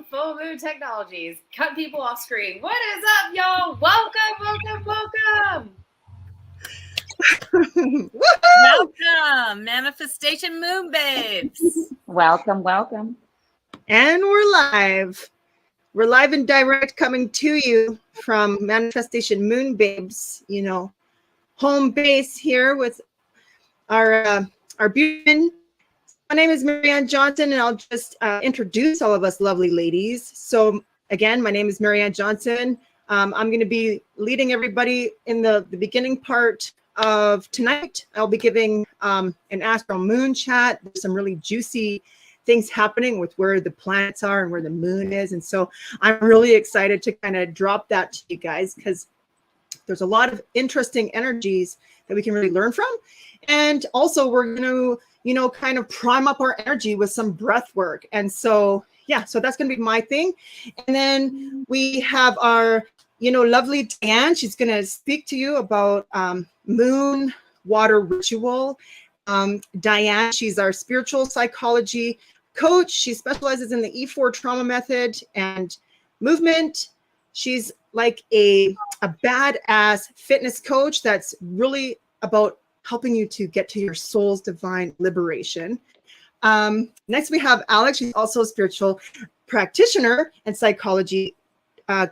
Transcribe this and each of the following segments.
Full Moon Technologies. Cut people off screen. What is up, y'all? Welcome. Welcome, Manifestation Moon Babes. Welcome. And we're live. We're live and direct coming to you from Manifestation Moon Babes, home base here with our beauty. My name is Marianne Johnson, and I'll just introduce all of us lovely ladies. So again, my name is Marianne Johnson. I'm going to be leading everybody in the beginning part of tonight. I'll be giving an astral moon chat. There's some really juicy things happening with where the planets are and where the moon is. And so I'm really excited to kind of drop that to you guys, because there's a lot of interesting energies that we can really learn from. And also we're going to, kind of prime up our energy with some breath work. And so, so that's going to be my thing. And then we have our, lovely Diane. She's going to speak to you about moon water ritual. Diane, she's our spiritual psychology coach. She specializes in the E4 trauma method and movement. She's like a badass fitness coach that's really about helping you to get to your soul's divine liberation. Next, we have Alex. She's also a spiritual practitioner and psychology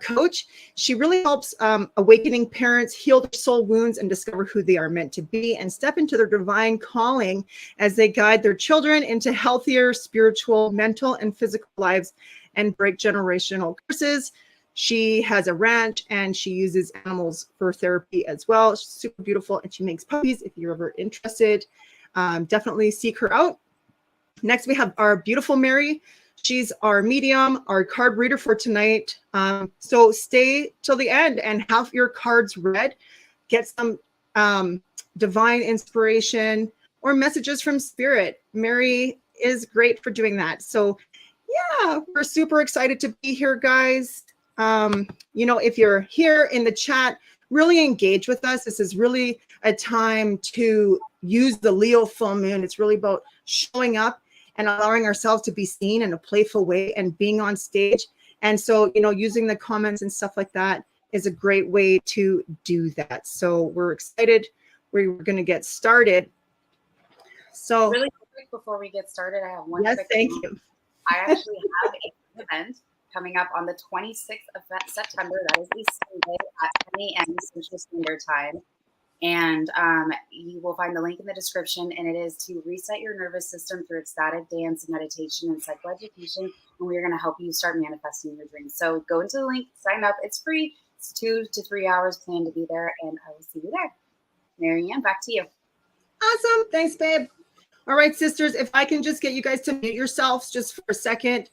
coach. She really helps awakening parents heal their soul wounds and discover who they are meant to be and step into their divine calling as they guide their children into healthier spiritual, mental, and physical lives and break generational curses. She has a ranch and she uses animals for therapy as well. She's super beautiful and she makes puppies. If you're ever interested, definitely seek her out. Next, we have our beautiful Mary. She's our medium, our card reader for tonight. So stay till the end and have your cards read. Get some divine inspiration or messages from spirit. Mary is great for doing that. So yeah, we're super excited to be here, guys. If you're here in the chat, really engage with us. This is really a time to use the Leo full moon. It's really about showing up and allowing ourselves to be seen in a playful way and being on stage. And so, using the comments and stuff like that is a great way to do that. So we're excited. We're going to get started. So Really quick before we get started, I have one. Yes, thank you. I actually have an event coming up on the 26th of September. That is a Sunday at 10 a.m. Central Standard Time. And you will find the link in the description, and it is to reset your nervous system through ecstatic dance, meditation, and psychoeducation. And we are going to help you start manifesting your dreams. So go into the link, sign up. It's free. It's 2 to 3 hours. Plan to be there, and I will see you there. Marianne, back to you. Awesome. Thanks, babe. All right, sisters, if I can just get you guys to mute yourselves just for a second.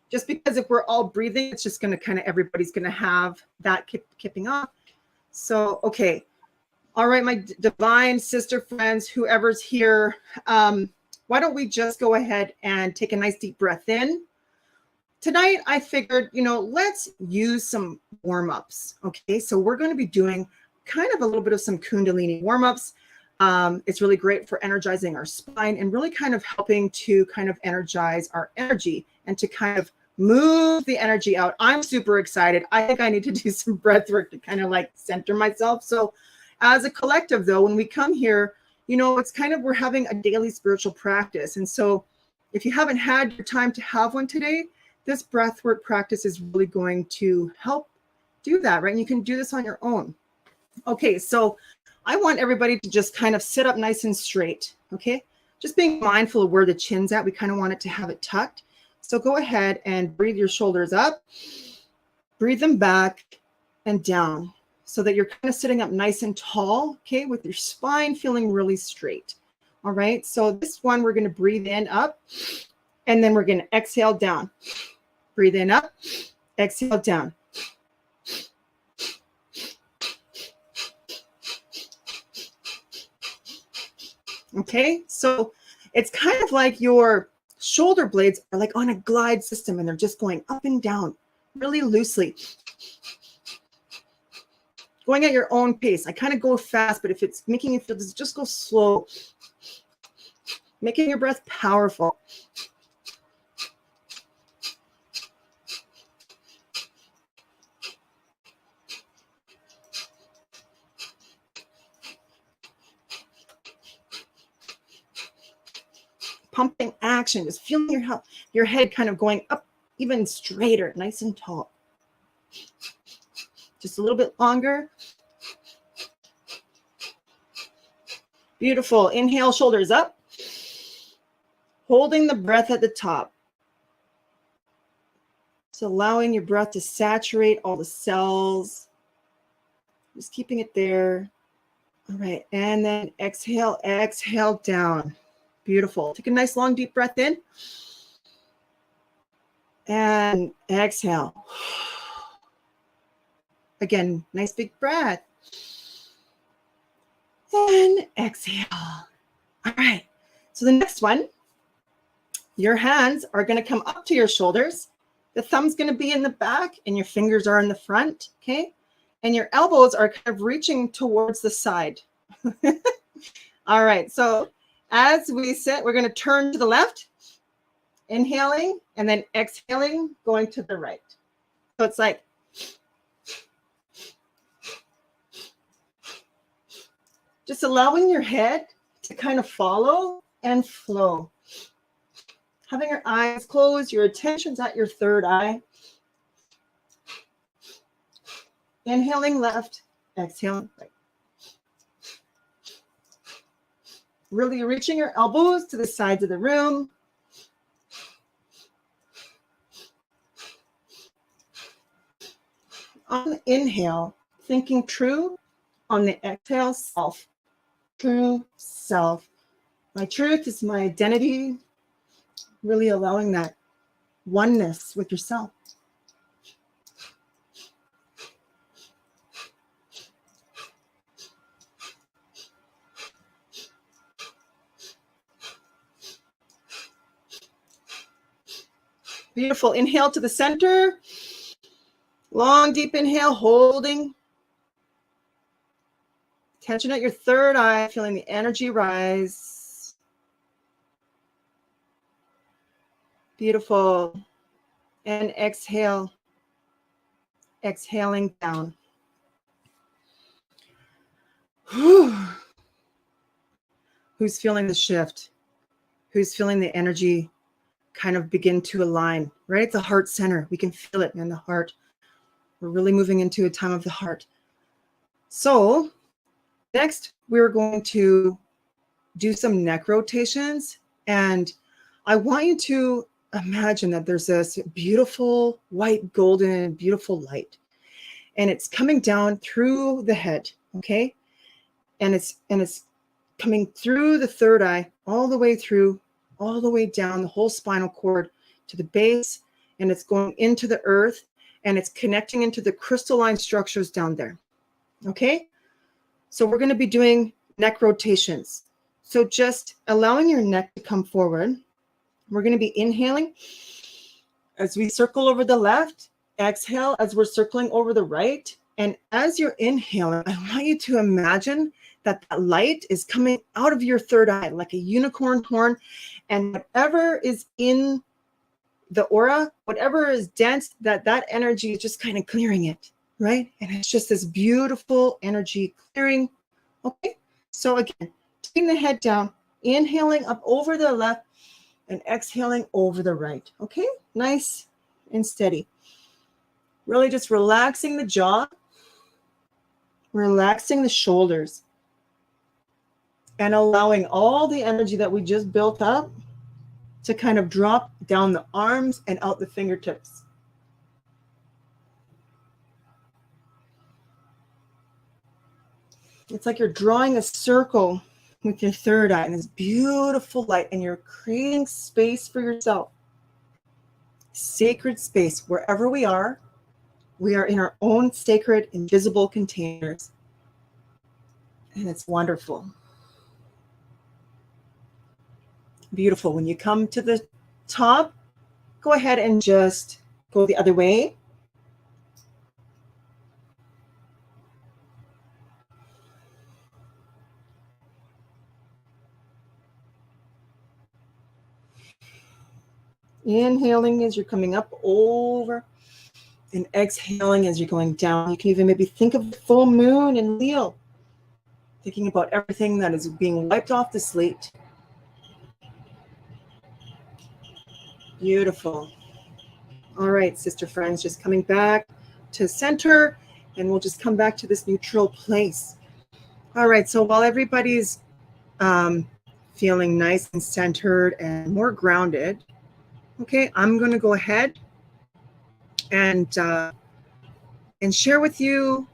Just because if we're all breathing, it's just going to kind of, everybody's going to have that kipping off. So, okay. All right, my divine sister friends, whoever's here, why don't we just go ahead and take a nice deep breath in. Tonight, I figured, let's use some warm-ups. Okay, so we're going to be doing kind of a little bit of some Kundalini warm-ups. It's really great for energizing our spine and really kind of helping to kind of energize our energy and to kind of move the energy out. I'm super excited. I think I need to do some breath work to kind of like center myself. So as a collective, though, when we come here, it's kind of, we're having a daily spiritual practice. And so if you haven't had your time to have one today, this breathwork practice is really going to help do that, right? And you can do this on your own. Okay, so I want everybody to just kind of sit up nice and straight, okay? Just being mindful of where the chin's at. We kind of want it to have it tucked. So go ahead and breathe your shoulders up, breathe them back and down, so that you're kind of sitting up nice and tall, okay, with your spine feeling really straight. All right, so this one, we're going to breathe in up, and then we're going to exhale down. Breathe in up, exhale down. Okay, so it's kind of like your shoulder blades are like on a glide system, and they're just going up and down really loosely. Going at your own pace. I kind of go fast, but if it's making you feel, just go slow. Making your breath powerful. pumping action, just feeling your head kind of going up even straighter, nice and tall. Just a little bit longer. Beautiful. Inhale, shoulders up. Holding the breath at the top. Just allowing your breath to saturate all the cells. Just keeping it there. All right. And then exhale, exhale down. Beautiful. Take a nice long deep breath in. And exhale. Again, nice big breath. And exhale. All right. So the next one, your hands are going to come up to your shoulders. The thumb's going to be in the back and your fingers are in the front. Okay. And your elbows are kind of reaching towards the side. All right. So as we sit, we're going to turn to the left, inhaling, and then exhaling, going to the right. So it's like, just allowing your head to kind of follow and flow. Having your eyes closed, your attention's at your third eye. Inhaling left, exhaling right. Really reaching your elbows to the sides of the room. On the inhale, thinking true. On the exhale, self. True self. My truth is my identity. Really allowing that oneness with yourself. Beautiful. Inhale to the center. Long, deep inhale, holding. Tension at your third eye, feeling the energy rise. Beautiful. And exhale. Exhaling down. Whew. Who's feeling the shift? Who's feeling the energy kind of begin to align, right? It's a heart center. We can feel it in the heart. We're really moving into a time of the heart. So next, we're going to do some neck rotations. And I want you to imagine that there's this beautiful white, golden, beautiful light. And it's coming down through the head, okay? And it's coming through the third eye, all the way through, all the way down the whole spinal cord to the base. And it's going into the earth. And it's connecting into the crystalline structures down there, okay? So we're going to be doing neck rotations. So just allowing your neck to come forward. We're going to be inhaling as we circle over the left. Exhale as we're circling over the right. And as you're inhaling, I want you to imagine that that light is coming out of your third eye like a unicorn horn. And whatever is in the aura, whatever is dense, that energy is just kind of clearing it. Right? And it's just this beautiful energy clearing. Okay. So again, taking the head down, inhaling up over the left and exhaling over the right. Okay. Nice and steady. Really just relaxing the jaw, relaxing the shoulders, and allowing all the energy that we just built up to kind of drop down the arms and out the fingertips. It's like you're drawing a circle with your third eye and this beautiful light, and you're creating space for yourself. Sacred space. Wherever we are in our own sacred, invisible containers. And it's wonderful. Beautiful. When you come to the top, go ahead and just go the other way. Inhaling as you're coming up over and exhaling as you're going down. You can even maybe think of the full moon in Leo, thinking about everything that is being wiped off the slate. Beautiful. All right, sister friends, just coming back to center, and we'll just come back to this neutral place. All right, so while everybody's feeling nice and centered and more grounded, okay, I'm going to go ahead and share with you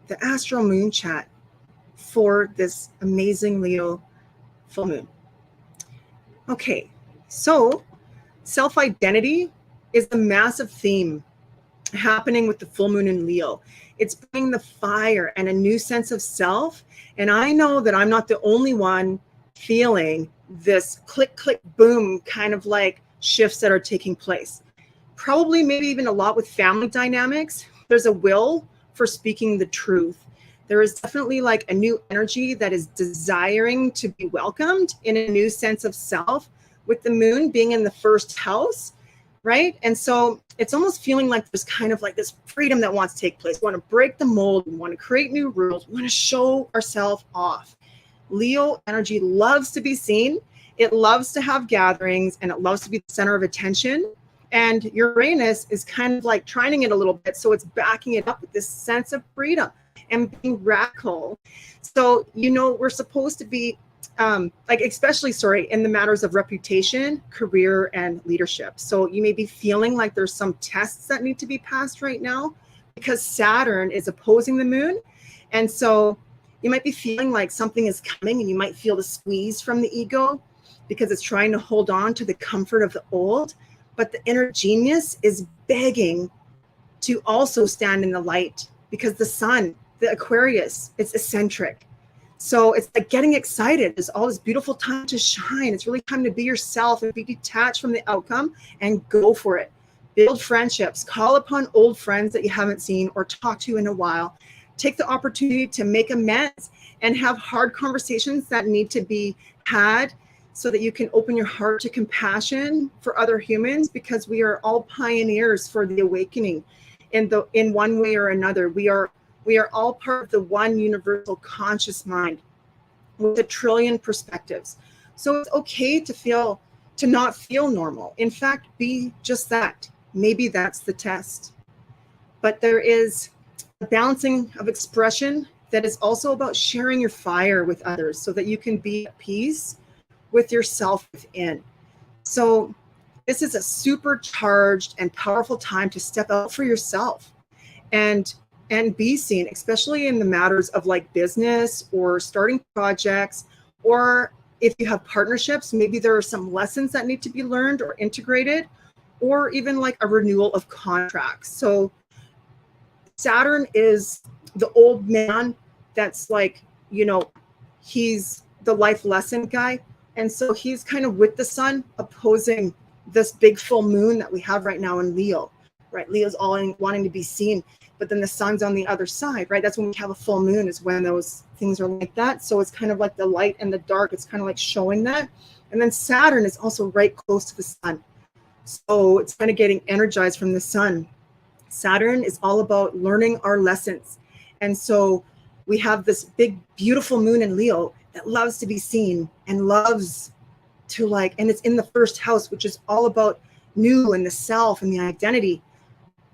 the astral moon chat for this amazing Leo full moon. Okay, so self-identity is a massive theme happening with the full moon in Leo. It's bringing the fire and a new sense of self. And I know that I'm not the only one feeling this click, click, boom kind of like shifts that are taking place. Probably maybe even a lot with family dynamics. There's a will for speaking the truth. There is definitely like a new energy that is desiring to be welcomed in a new sense of self, with the moon being in the first house, right? And so it's almost feeling like there's kind of like this freedom that wants to take place. We want to break the mold. We want to create new rules. We want to show ourselves off. Leo energy loves to be seen. It loves to have gatherings, and it loves to be the center of attention. And Uranus is kind of like trying it a little bit. So it's backing it up with this sense of freedom and being radical. So, we're supposed to be especially, in the matters of reputation, career, and leadership. So you may be feeling like there's some tests that need to be passed right now because Saturn is opposing the moon. And so you might be feeling like something is coming, and you might feel the squeeze from the ego because it's trying to hold on to the comfort of the old. But the inner genius is begging to also stand in the light, because the sun, the Aquarius, it's eccentric. So it's like getting excited. There's all this beautiful time to shine. It's really time to be yourself and be detached from the outcome and go for it. Build friendships. Call upon old friends that you haven't seen or talked to in a while. Take the opportunity to make amends and have hard conversations that need to be had, so that you can open your heart to compassion for other humans, because we are all pioneers for the awakening in one way or another. We are all part of the one universal conscious mind with a trillion perspectives. So it's okay to not feel normal. In fact, be just that. Maybe that's the test. But there is a balancing of expression that is also about sharing your fire with others, so that you can be at peace with yourself within. So this is a supercharged and powerful time to step out for yourself and be seen, especially in the matters of like business or starting projects, or if you have partnerships, maybe there are some lessons that need to be learned or integrated, or even like a renewal of contracts. So Saturn is the old man that's like, he's the life lesson guy. And so he's kind of with the sun opposing this big full moon that we have right now in Leo, right? Leo's all wanting to be seen, but then the sun's on the other side, right? That's when we have a full moon, is when those things are like that. So it's kind of like the light and the dark. It's kind of like showing that. And then Saturn is also right close to the sun. So it's kind of getting energized from the sun. Saturn is all about learning our lessons. And so we have this big, beautiful moon in Leo that loves to be seen and loves to and it's in the first house, which is all about new and the self and the identity,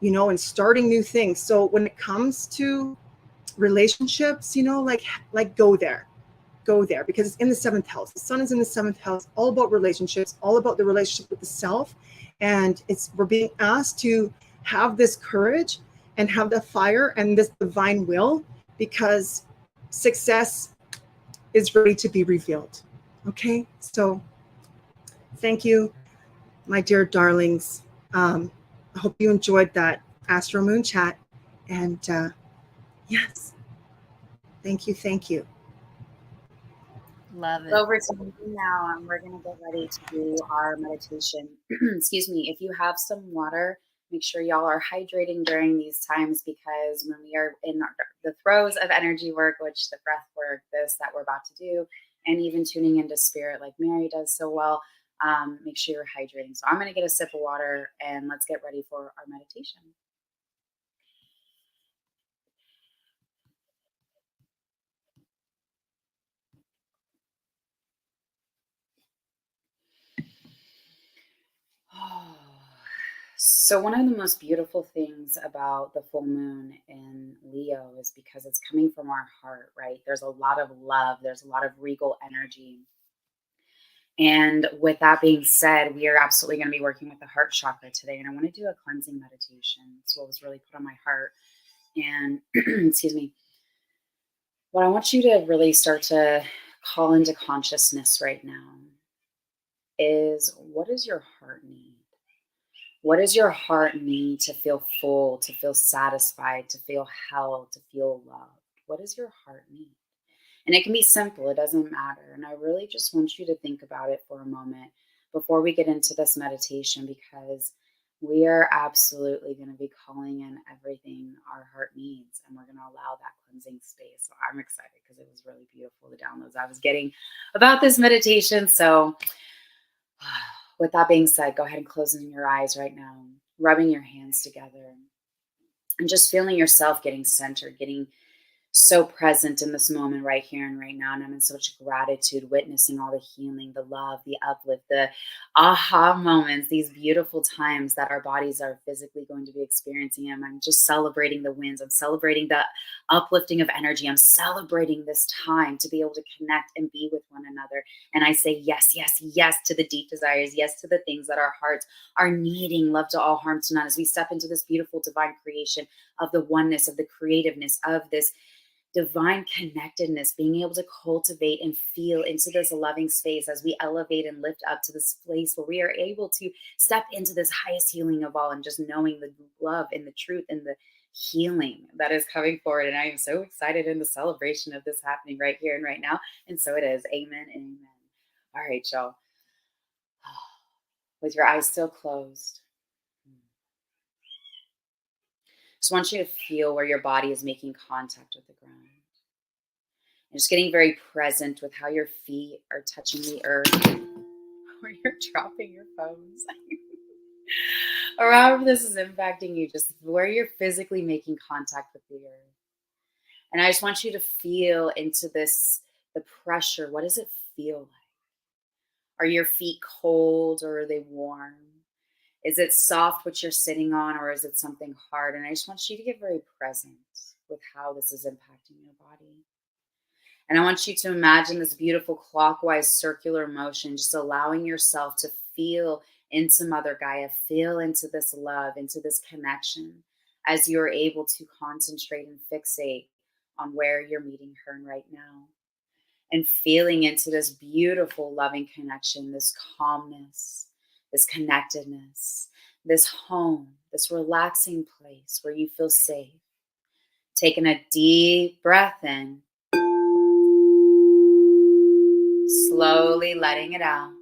and starting new things. So when it comes to relationships, go there, because it's in the seventh house. The sun is in the seventh house, all about relationships, all about the relationship with the self. And we're being asked to have this courage and have the fire and this divine will, because success is ready to be revealed. Okay, so thank you, my dear darlings. I hope you enjoyed that Astro Moon chat. And yes, thank you. Love it. Over to you now, and we're going to get ready to do our meditation. Excuse me. If you have some water, make sure y'all are hydrating during these times, because when we are in the throes of energy work, which the breath work, that we're about to do, and even tuning into spirit like Mary does so well, make sure you're hydrating. So I'm going to get a sip of water, and let's get ready for our meditation. So, one of the most beautiful things about the full moon in Leo is because it's coming from our heart, right? There's a lot of love, there's a lot of regal energy. And with that being said, we are absolutely going to be working with the heart chakra today. And I want to do a cleansing meditation. It's what was really put on my heart. And, excuse me, what I want you to really start to call into consciousness right now is, what does your heart need? What does your heart need to feel full, to feel satisfied, to feel held, to feel loved? What does your heart need? And it can be simple, it doesn't matter. And I really just want you to think about it for a moment before we get into this meditation, because we are absolutely going to be calling in everything our heart needs, and we're going to allow that cleansing space. So I'm excited because it was really beautiful, the downloads I was getting about this meditation. So with that being said, go ahead and close your eyes right now, rubbing your hands together and just feeling yourself getting centered, getting so present in this moment right here and right now. And I'm in such gratitude, witnessing all the healing, the love, the uplift, the aha moments, these beautiful times that our bodies are physically going to be experiencing. And I'm just celebrating the wins. I'm celebrating the uplifting of energy. I'm celebrating this time to be able to connect and be with one another. And I say yes, yes, yes to the deep desires, yes to the things that our hearts are needing. Love to all, harm to none, as we step into this beautiful divine creation of the oneness, of the creativeness, of this divine connectedness, being able to cultivate and feel into this loving space as we elevate and lift up to this place where we are able to step into this highest healing of all, and just knowing the love and the truth and the healing that is coming forward. And I am so excited in the celebration of this happening right here and right now. And so it is. Amen and amen. All right, y'all. With your eyes still closed, just want you to feel where your body is making contact with the ground. And just getting very present with how your feet are touching the earth, where you're dropping your phones, or however this is impacting you, just where you're physically making contact with the earth. And I just want you to feel into this, the pressure. What does it feel like? Are your feet cold or are they warm? Is it soft what you're sitting on, or is it something hard? And I just want you to get very present with how this is impacting your body. And I want you to imagine this beautiful clockwise circular motion, just allowing yourself to feel into Mother Gaia, feel into this love, into this connection, as you're able to concentrate and fixate on where you're meeting her right now. And feeling into this beautiful loving connection, this calmness, this connectedness, this home, this relaxing place where you feel safe. Taking a deep breath in, slowly letting it out.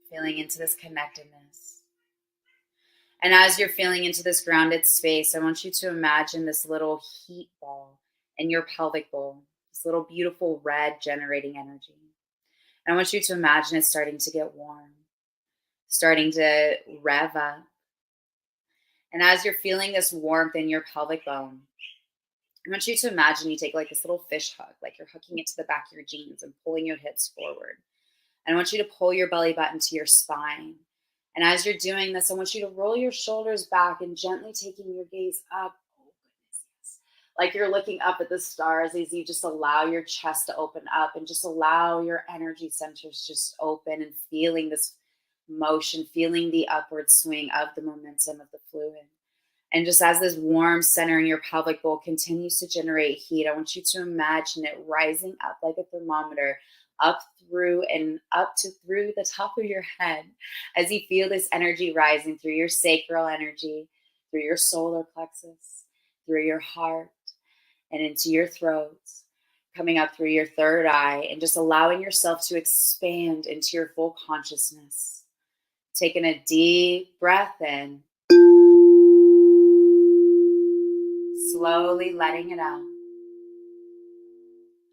Feeling into this connectedness. And as you're feeling into this grounded space, I want you to imagine this little heat ball in your pelvic bowl, this little beautiful red generating energy. And I want you to imagine it starting to get warm, starting to rev up. And as you're feeling this warmth in your pelvic bone, I want you to imagine you take like this little fish hook, like you're hooking it to the back of your jeans and pulling your hips forward. And I want you to pull your belly button to your spine. And as you're doing this, I want you to roll your shoulders back and gently taking your gaze up. Oh, goodness, yes. Like you're looking up at the stars as you just allow your chest to open up and just allow your energy centers just open, and feeling this motion, feeling the upward swing of the momentum of the fluid. And just as this warm center in your pelvic bowl continues to generate heat, I want you to imagine it rising up like a thermometer, up through and up to through the top of your head, as you feel this energy rising through your sacral energy, through your solar plexus, through your heart, and into your throat, coming up through your third eye, and just allowing yourself to expand into your full consciousness. Taking a deep breath in, slowly letting it out,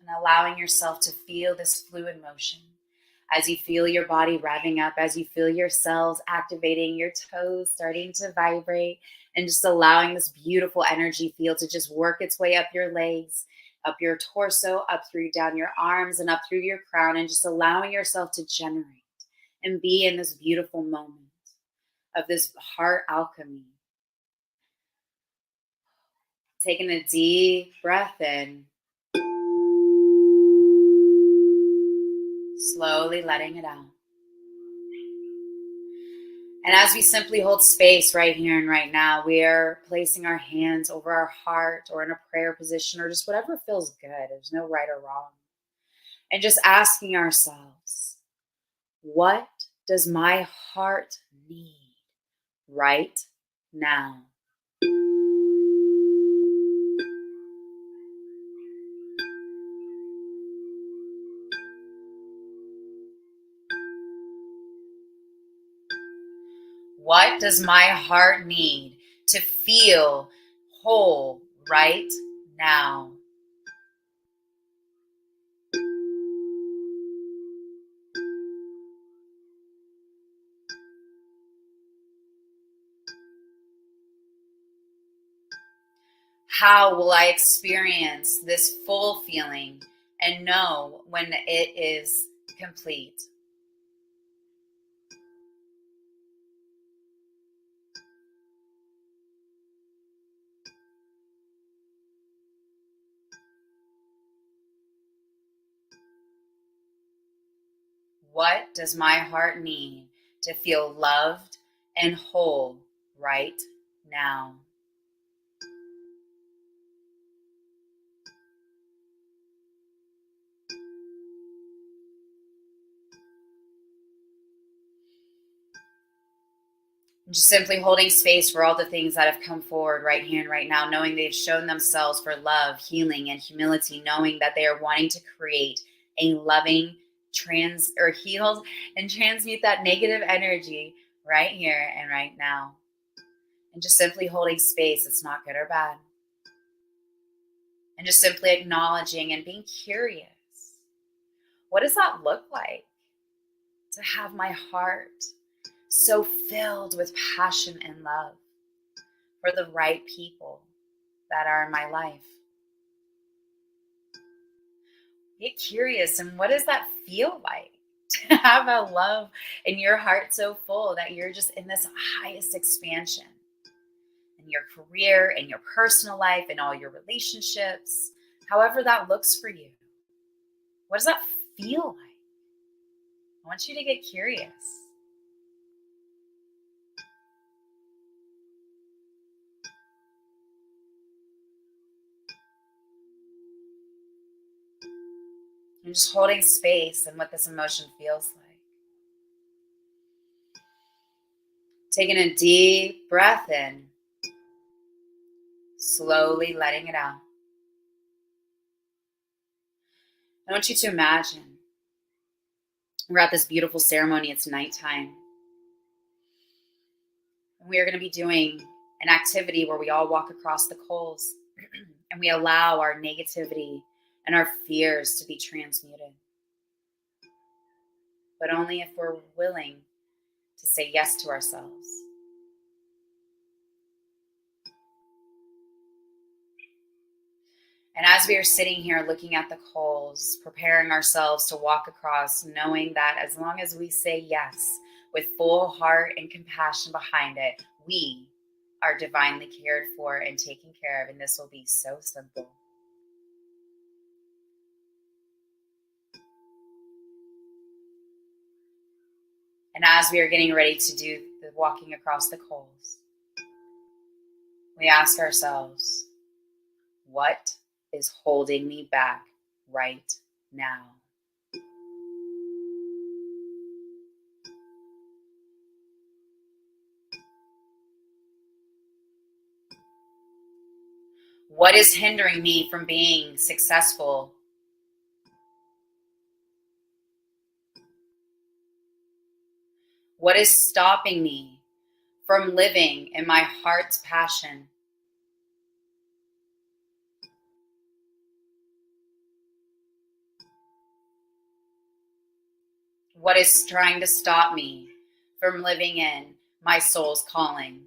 and allowing yourself to feel this fluid motion as you feel your body revving up, as you feel your cells activating, your toes starting to vibrate, and just allowing this beautiful energy field to just work its way up your legs, up your torso, up through down your arms, and up through your crown, and just allowing yourself to generate and be in this beautiful moment. of this heart alchemy. Taking a deep breath in, slowly letting it out. And as we simply hold space right here and right now, we are placing our hands over our heart or in a prayer position or just whatever feels good. There's no right or wrong. And just asking ourselves, what does my heart need right now? What does my heart need to feel whole right now? How will I experience this full feeling and know when it is complete? What does my heart need to feel loved and whole right now? Just simply holding space for all the things that have come forward right here and right now, knowing they've shown themselves for love, healing, and humility, knowing that they are wanting to create a loving, heal and transmute that negative energy right here and right now. And just simply holding space, it's not good or bad. And just simply acknowledging and being curious. What does that look like to have my heart so filled with passion and love for the right people that are in my life? Get curious, and what does that feel like to have a love in your heart so full that you're just in this highest expansion in your career, in your personal life, in all your relationships, however that looks for you? What does that feel like? I want you to get curious. And just holding space and what this emotion feels like. Taking a deep breath in, slowly letting it out. I want you to imagine we're at this beautiful ceremony. It's nighttime. And we are going to be doing an activity where we all walk across the coals and we allow our negativity and our fears to be transmuted. But only if we're willing to say yes to ourselves. And as we are sitting here looking at the coals, preparing ourselves to walk across, knowing that as long as we say yes with full heart and compassion behind it, we are divinely cared for and taken care of. And this will be so simple. And as we are getting ready to do the walking across the coals, we ask ourselves, what is holding me back right now? What is hindering me from being successful? What is stopping me from living in my heart's passion? What is trying to stop me from living in my soul's calling?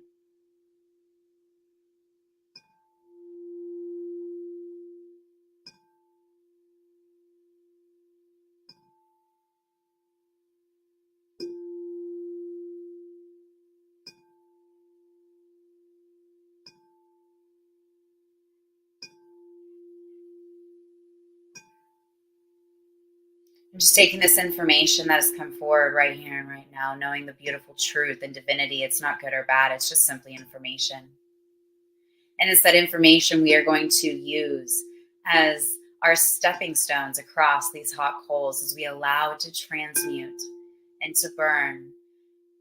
I'm just taking this information that has come forward right here and right now, knowing the beautiful truth and divinity. It's not good or bad. It's just simply information. And it's that information we are going to use as our stepping stones across these hot coals as we allow it to transmute and to burn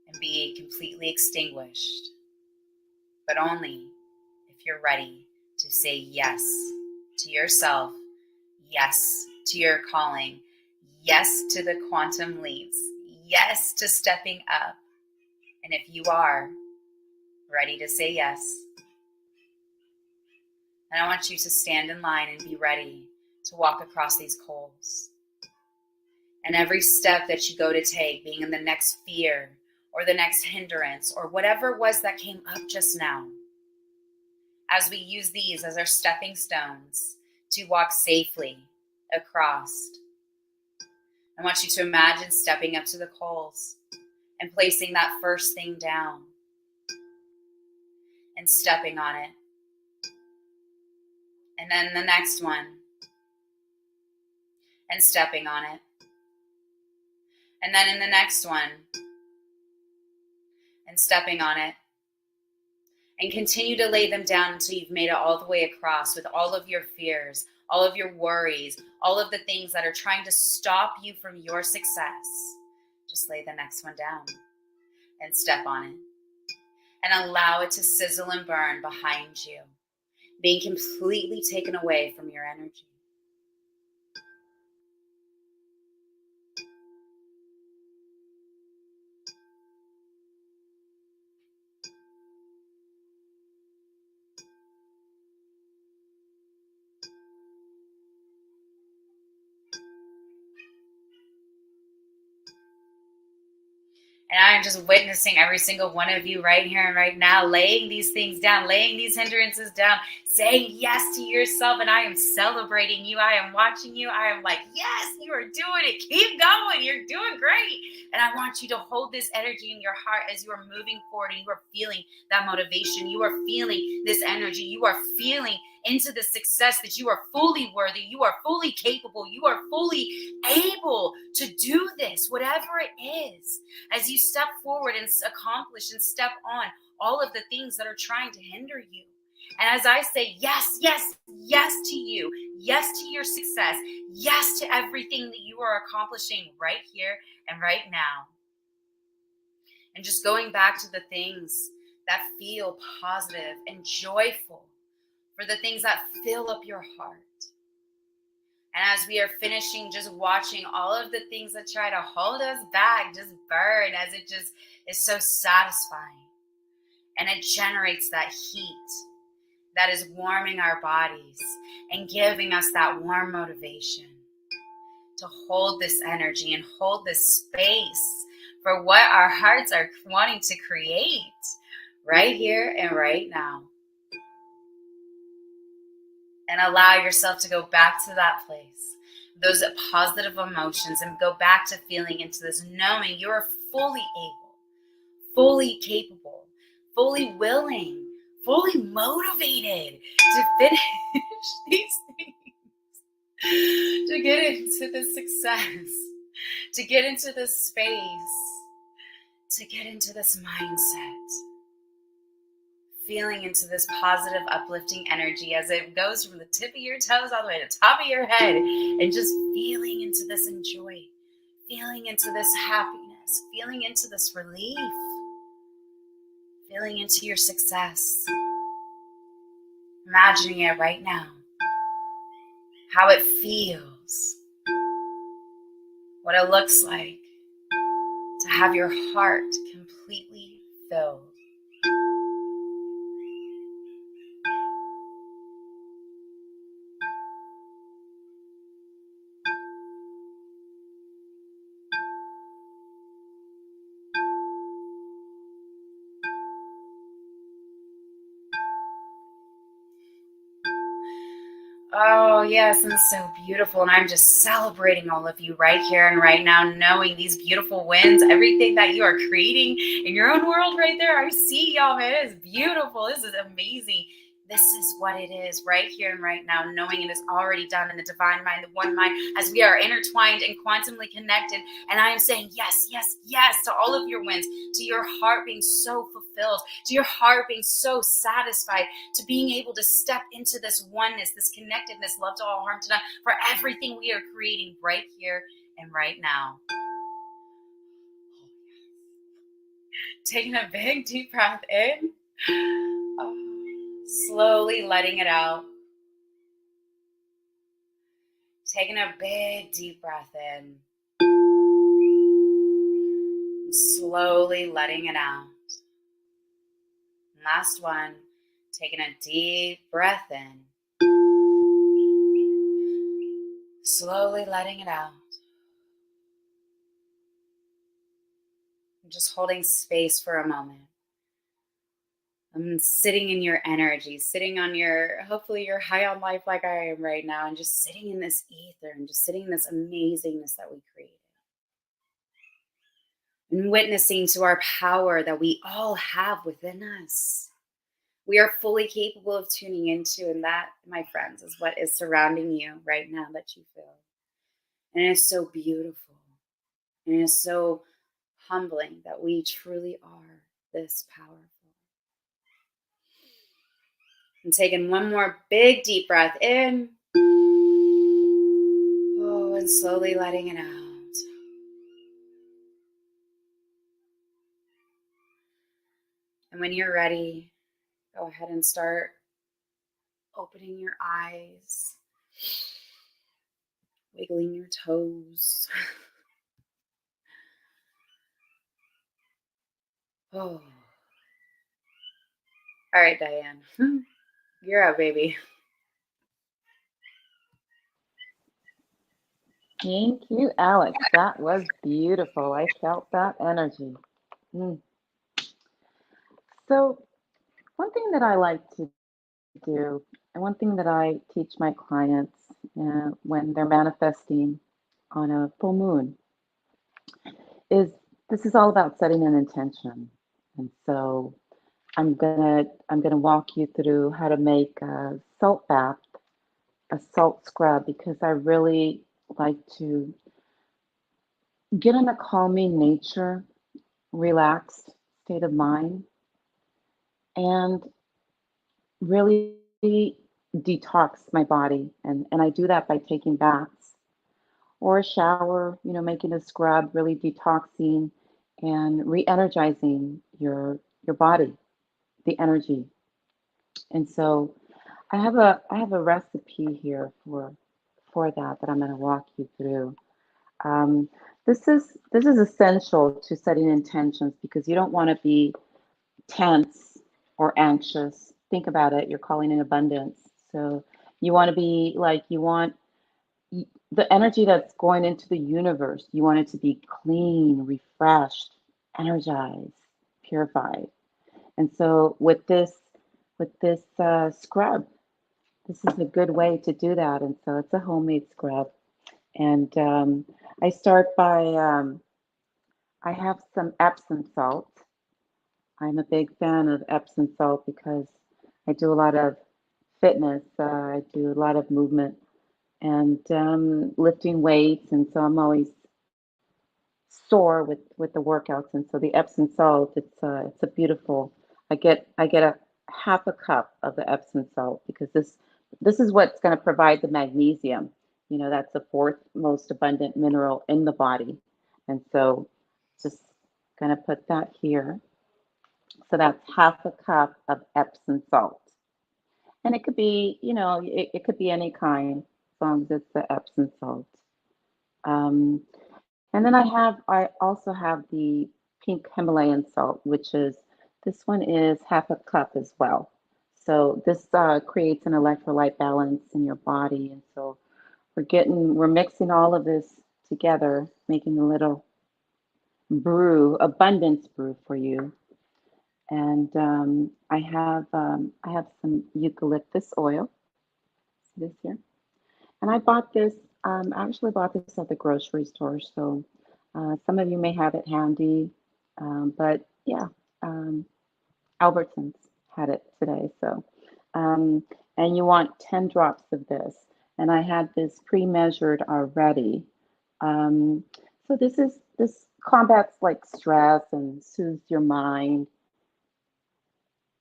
and be completely extinguished. But only if you're ready to say yes to yourself, yes to your calling, yes to the quantum leaps, yes to stepping up. And if you are ready to say yes, then I want you to stand in line and be ready to walk across these coals. And every step that you go to take, being in the next fear or the next hindrance or whatever it was that came up just now, as we use these as our stepping stones to walk safely across, I want you to imagine stepping up to the coals and placing that first thing down and stepping on it. And then the next one and stepping on it. And then in the next one and stepping on it. And continue to lay them down until you've made it all the way across with all of your fears, all of your worries, all of the things that are trying to stop you from your success. Just lay the next one down and step on it. And allow it to sizzle and burn behind you, being completely taken away from your energy. And I'm just witnessing every single one of you right here and right now, laying these things down, laying these hindrances down, saying yes to yourself. And I am celebrating you. I am watching you. I am like, yes, you are doing it. Keep going. You're doing great. And I want you to hold this energy in your heart as you are moving forward and you are feeling that motivation. You are feeling this energy. You are feeling into the success that you are fully worthy. You are fully capable. You are fully able to do this, whatever it is, as you step forward and accomplish and step on all of the things that are trying to hinder you. And as I say, yes, yes, yes to you, yes to your success, yes to everything that you are accomplishing right here and right now. And just going back to the things that feel positive and joyful, for the things that fill up your heart. And as we are finishing, just watching all of the things that try to hold us back just burn, as it just is so satisfying. And it generates that heat that is warming our bodies and giving us that warm motivation to hold this energy and hold this space for what our hearts are wanting to create right here and right now. And allow yourself to go back to that place, those positive emotions, and go back to feeling into this, knowing you are fully able, fully capable, fully willing, fully motivated to finish these things, to get into this success, to get into this space, to get into this mindset. Feeling into this positive, uplifting energy as it goes from the tip of your toes all the way to the top of your head, and just feeling into this joy, feeling into this happiness, feeling into this relief, feeling into your success. Imagining it right now, how it feels, what it looks like to have your heart completely filled. Oh, yes, and so beautiful. And I'm just celebrating all of you right here and right now, knowing these beautiful wins, everything that you are creating in your own world right there. I see y'all, man. It is beautiful. This is amazing. This is what it is right here and right now, knowing it is already done in the divine mind, the one mind, as we are intertwined and quantumly connected. And I am saying yes, yes, yes to all of your wins, to your heart being so fulfilled, to your heart being so satisfied, to being able to step into this oneness, this connectedness, love to all, harm to none, for everything we are creating right here and right now. Taking a big deep breath in. Slowly letting it out. Taking a big deep breath in. Slowly letting it out. Last one. Taking a deep breath in. Slowly letting it out. Just holding space for a moment. I'm sitting in your energy, sitting on your, hopefully you're high on life like I am right now, and just sitting in this ether and just sitting in this amazingness that we created. And witnessing to our power that we all have within us. We are fully capable of tuning into, and that, my friends, is what is surrounding you right now that you feel. And it is so beautiful. And it is so humbling that we truly are this powerful. And taking one more big deep breath in. Oh, and slowly letting it out. And when you're ready, go ahead and start opening your eyes, wiggling your toes. Oh. All right, Diane. You're up, baby. Thank you, Alex. That was beautiful. I felt that energy. Mm. So, one thing that I like to do, and one thing that I teach my clients when they're manifesting on a full moon is this is all about setting an intention. And so, I'm gonna walk you through how to make a salt bath, a salt scrub, because I really like to get in a calming nature, relaxed state of mind, and really detox my body. And I do that by taking baths or a shower, making a scrub, really detoxing and re-energizing your body, the energy. And so I have a recipe here for that I'm going to walk you through. Um, this is essential to setting intentions because you don't want to be tense or anxious. Think about it. You're calling in abundance. So you want to be like, you want the energy that's going into the universe. You want it to be clean, refreshed, energized, purified. And so with this scrub, this is a good way to do that. And so it's a homemade scrub. And I start by, I have some Epsom salt. I'm a big fan of Epsom salt because I do a lot of fitness. I do a lot of movement and lifting weights, and so I'm always sore with the workouts. And so the Epsom salt, it's a beautiful. I get a half a cup of the Epsom salt because this is what's going to provide the magnesium. That's the fourth most abundant mineral in the body, and so just going to put that here. So that's half a cup of Epsom salt. And it could be, it could be any kind as long as it's the Epsom salt. Um, and then I also have the pink Himalayan salt, which is, this one is half a cup as well. So this creates an electrolyte balance in your body. And so we're mixing all of this together, making a little abundance brew for you. And I have some eucalyptus oil. See this here? And I bought this. I actually bought this at the grocery store. So some of you may have it handy, but yeah, um, Albertsons had it today. So Um, and you want 10 drops of this. And I had this pre-measured already. Um, so this combats like stress and soothes your mind.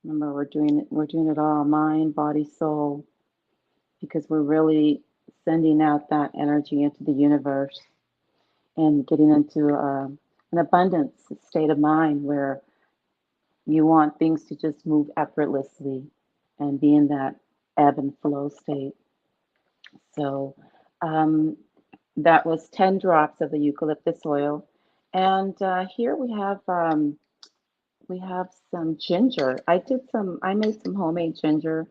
Remember, we're doing it all, mind, body, soul, because we're really sending out that energy into the universe and getting into an abundance state of mind where you want things to just move effortlessly and be in that ebb and flow state. So um, that was 10 drops of the eucalyptus oil. And here we have some ginger. I made some homemade ginger.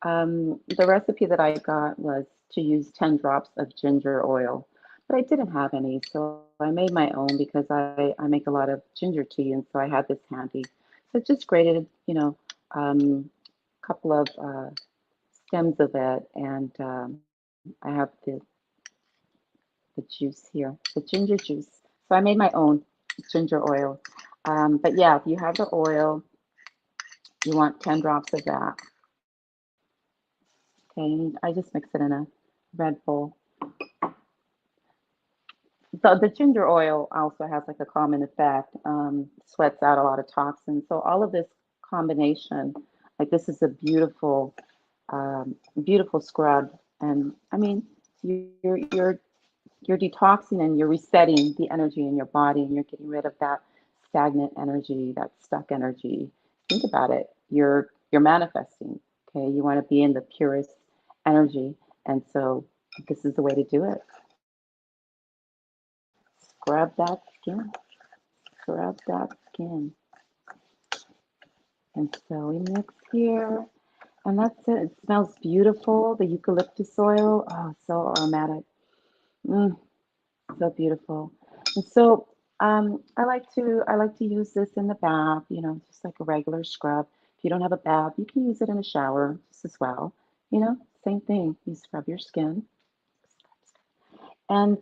The recipe that I got was to use 10 drops of ginger oil, but I didn't have any, so I made my own because I make a lot of ginger tea, and so I had this handy. So I just grated, a couple of stems of it, and I have the juice here, the ginger juice. So I made my own ginger oil. But yeah, if you have the oil, you want 10 drops of that. Okay, and I just mix it in a red bowl. The ginger oil also has like a calming effect, sweats out a lot of toxins. So all of this combination, like this is a beautiful scrub. And I mean, you're detoxing and you're resetting the energy in your body, and you're getting rid of that stagnant energy, that stuck energy. Think about it. You're manifesting. Okay, you want to be in the purest energy, and so this is the way to do it. Scrub that skin. Scrub that skin. And so we mix here. And that's it. It smells beautiful. The eucalyptus oil. Oh, so aromatic. Mm, so beautiful. And so I like to use this in the bath, just like a regular scrub. If you don't have a bath, you can use it in a shower just as well. Same thing. You scrub your skin. And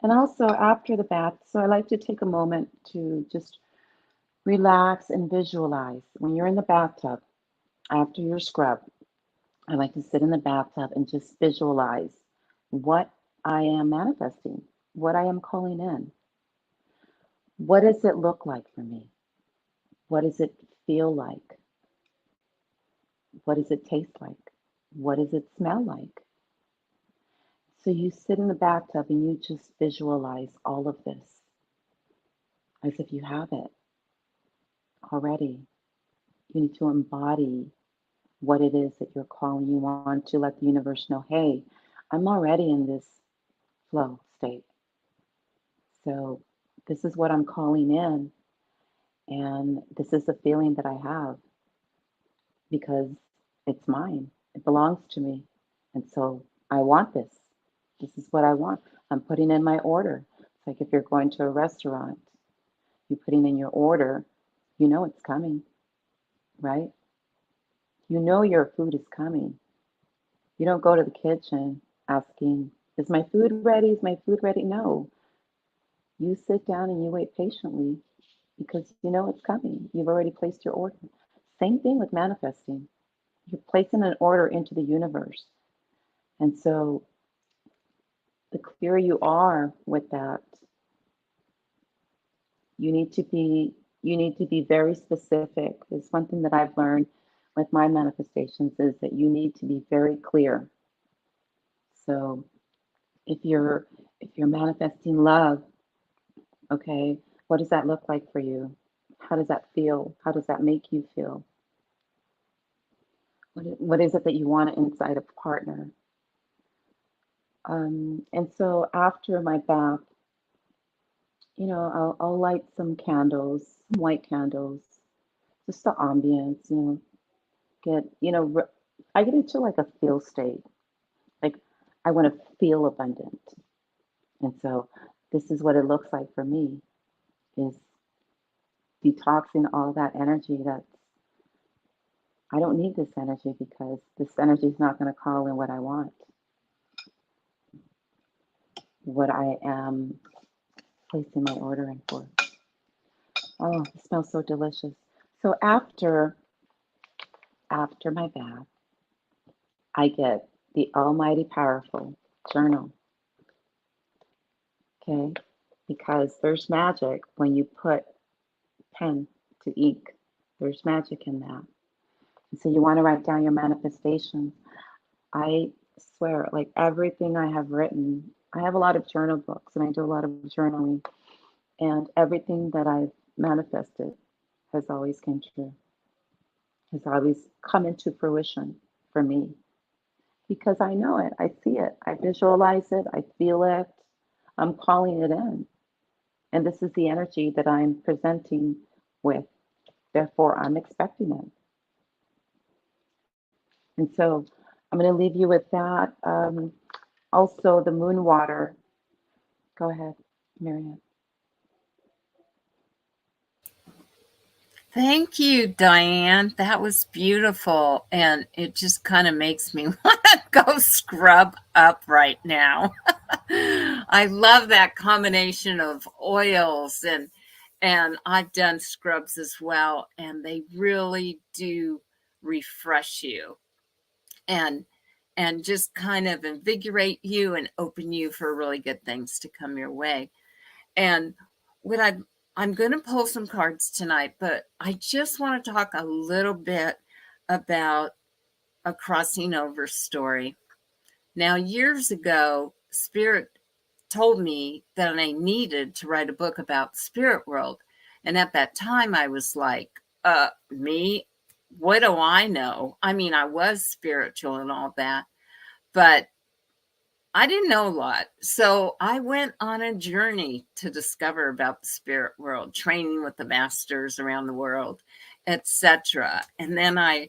also after the bath, so I like to take a moment to just relax and visualize. When you're in the bathtub after your scrub, I like to sit in the bathtub and just visualize what I am manifesting, what I am calling in. What does it look like for me? What does it feel like? What does it taste like? What does it smell like? So you sit in the bathtub and you just visualize all of this as if you have it already. You need to embody what it is that you're calling. You want to let the universe know, hey, I'm already in this flow state. So this is what I'm calling in, and this is the feeling that I have because it's mine. It belongs to me. And so I want this. This is what I want. I'm putting in my order. It's like if you're going to a restaurant, you're putting in your order, you know it's coming, right? You know your food is coming. You don't go to the kitchen asking, is my food ready? Is my food ready? No. You sit down and you wait patiently because you know it's coming. You've already placed your order. Same thing with manifesting. You're placing an order into the universe. And so the clearer you are with that, you need to be very specific. There's one thing that I've learned with my manifestations is that you need to be very clear. So if you're manifesting love, okay, what does that look like for you? How does that feel? How does that make you feel? What is it that you want inside a partner? And so after my bath, I'll light some candles, some white candles, just the ambience, get, I get into like a feel state. Like I want to feel abundant. And so this is what it looks like for me is detoxing all that energy that's I don't need this energy because this energy is not going to call in what I want, what I am placing my order in for. Oh, it smells so delicious. So after after my bath, I get the Almighty Powerful Journal. Okay? Because there's magic when you put pen to ink. There's magic in that. And so you want to write down your manifestations. I swear, like everything I have written, I have a lot of journal books and I do a lot of journaling. And everything that I've manifested has always came true, has always come into fruition for me because I know it, I see it, I visualize it, I feel it, I'm calling it in. And this is the energy that I'm presenting with. Therefore, I'm expecting it. And so I'm going to leave you with that. Also, the moon water. Go ahead, Marianne. Thank you, Diane. That was beautiful. And it just kind of makes me want to go scrub up right now. I love that combination of oils and I've done scrubs as well, and they really do refresh you and just kind of invigorate you and open you for really good things to come your way. And what I'm going to pull some cards tonight, but I just want to talk a little bit about a crossing over story. Now, years ago, Spirit told me that I needed to write a book about the spirit world. And at that time, I was like, me? What do I know? I mean, I was spiritual and all that, but I didn't know a lot. So I went on a journey to discover about the spirit world, training with the masters around the world, etc. And then I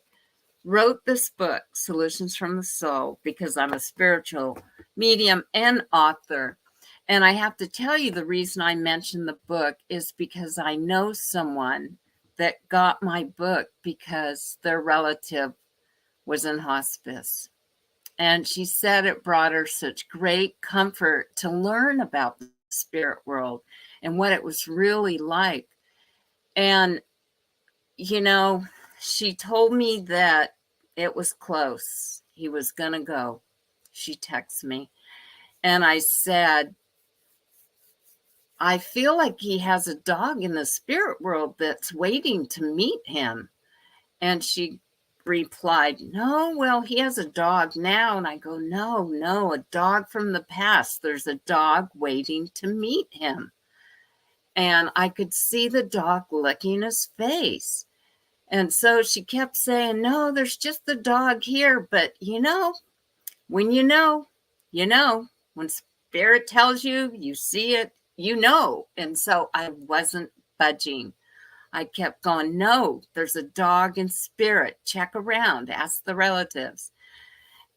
wrote this book, Solutions from the Soul, because I'm a spiritual medium and author. And I have to tell you, the reason I mentioned the book is because I know someone that got my book because their relative was in hospice. And she said it brought her such great comfort to learn about the spirit world and what it was really like. And, you know, she told me that it was close. He was going to go. She texted me. And I said, I feel like he has a dog in the spirit world that's waiting to meet him. And she replied, no, well, he has a dog now. And I go, no, a dog from the past. There's a dog waiting to meet him. And I could see the dog licking his face. And so she kept saying, no, there's just the dog here. But when you know, when spirit tells you, you see it, And so I wasn't budging. I kept going, no, there's a dog in spirit. Check around, ask the relatives.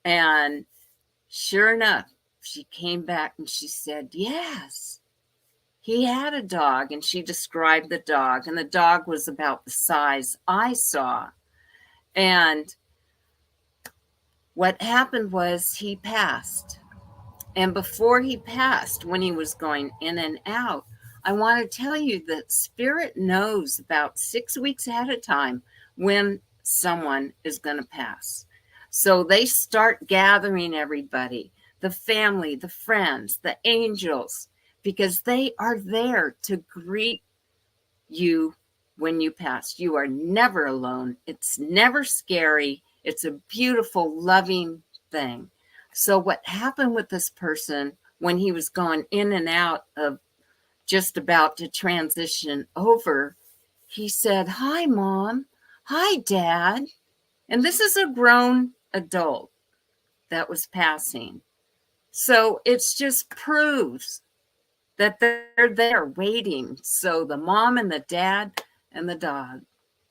And sure enough, she came back and she said, yes, he had a dog. And she described the dog. And the dog was about the size I saw. And what happened was he passed. And before he passed, when he was going in and out, I want to tell you that Spirit knows about 6 weeks ahead of time when someone is going to pass. So they start gathering everybody, the family, the friends, the angels, because they are there to greet you when you pass. You are never alone. It's never scary. It's a beautiful, loving thing. So what happened with this person when he was gone in and out of just about to transition over, he said, hi, Mom. Hi, Dad. And this is a grown adult that was passing. So it's just proves that they're there waiting. So the mom and the dad and the dog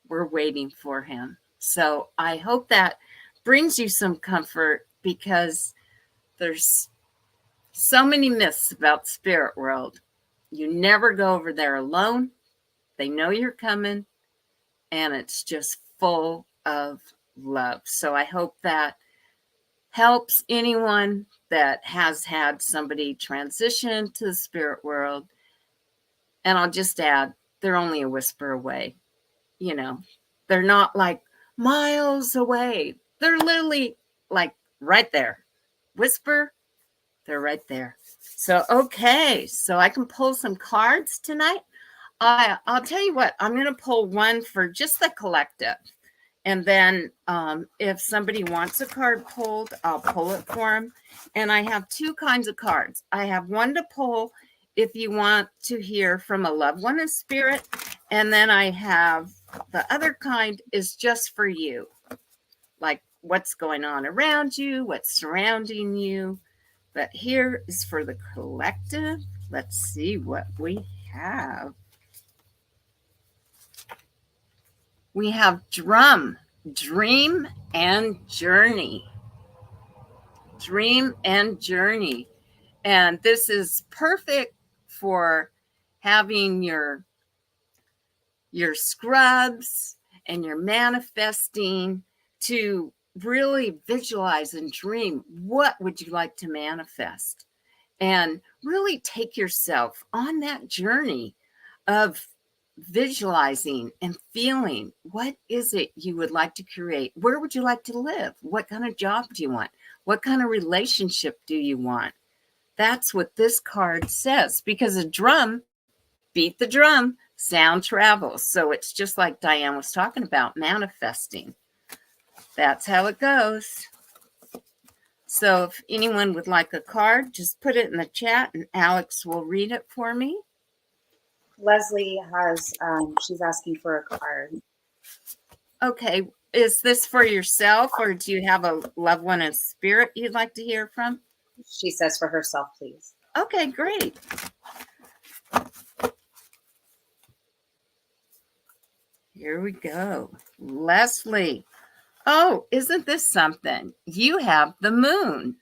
were waiting for him. So I hope that brings you some comfort, because there's so many myths about spirit world. You never go over there alone. They know you're coming, and it's just full of love. So I hope that helps anyone that has had somebody transition to the spirit world. And I'll just add, they're only a whisper away. They're not like miles away. They're literally like right there. Whisper, they're right there. So, okay, so I can pull some cards tonight. I'll tell you what, I'm going to pull one for just the collective. And then if somebody wants a card pulled, I'll pull it for them. And I have two kinds of cards. I have one to pull if you want to hear from a loved one in spirit. And then I have the other kind is just for you. Like what's going on around you, what's surrounding you. But here is for the collective. Let's see what we have. We have drum, dream, and journey. Dream and journey. And this is perfect for having your scrubs and your manifesting to really visualize and dream. What would you like to manifest? And really take yourself on that journey of visualizing and feeling. What is it you would like to create? Where would you like to live? What kind of job do you want? What kind of relationship do you want? That's what this card says, because a drum, beat the drum, sound travels. So it's just like Diane was talking about, manifesting. That's how it goes. So if anyone would like a card, just put it in the chat and Alex will read it for me. Leslie has, she's asking for a card. Okay. Is this for yourself, or do you have a loved one in spirit you'd like to hear from? She says for herself, please. Okay, great. Here we go. Leslie. Oh, isn't this something? You have the moon.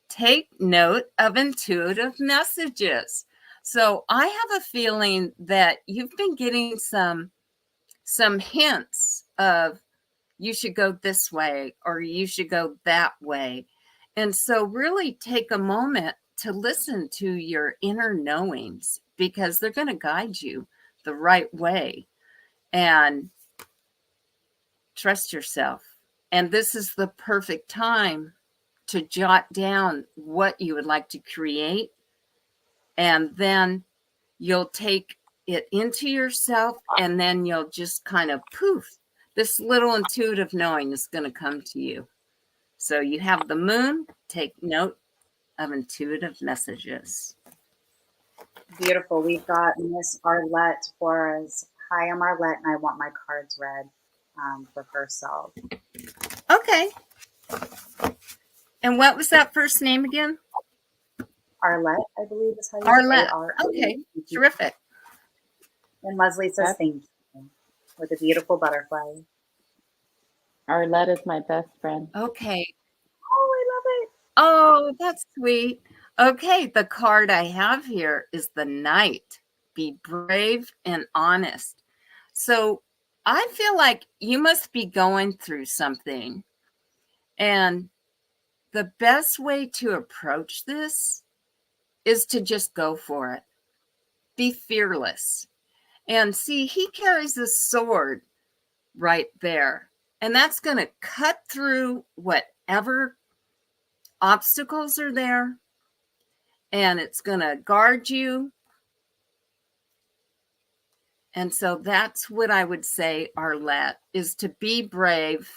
Take note of intuitive messages. So I have a feeling that you've been getting some hints of you should go this way or you should go that way. And so really take a moment to listen to your inner knowings, because they're going to guide you the right way. And trust yourself. And this is the perfect time to jot down what you would like to create. And then you'll take it into yourself, and then you'll just kind of poof, this little intuitive knowing is going to come to you. So you have the moon, take note of intuitive messages. Beautiful. We've got Miss Arlette for us. Hi, I'm Arlette, and I want my cards read for herself. Okay. And what was that first name again? Arlette, I believe is how you Arlette. say Arlette. Okay, terrific. And Leslie says thank you with a beautiful butterfly. Arlette is my best friend. Okay. Oh, I love it. Oh, that's sweet. Okay, the card I have here is the Knight. Be brave and honest. So I feel like you must be going through something. And the best way to approach this is to just go for it. Be fearless. And see, he carries a sword right there. And that's going to cut through whatever obstacles are there. And it's going to guard you. And so that's what I would say, Arlette, is to be brave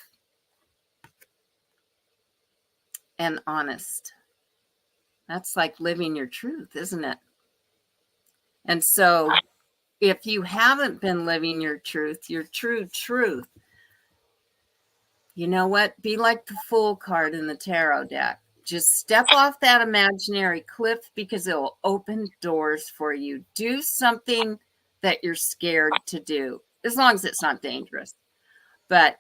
and honest. That's like living your truth, isn't it? And so if you haven't been living your true truth, you know what? Be like the Fool card in the tarot deck. Just step off that imaginary cliff, because it will open doors for you. Do something that you're scared to do, as long as it's not dangerous. But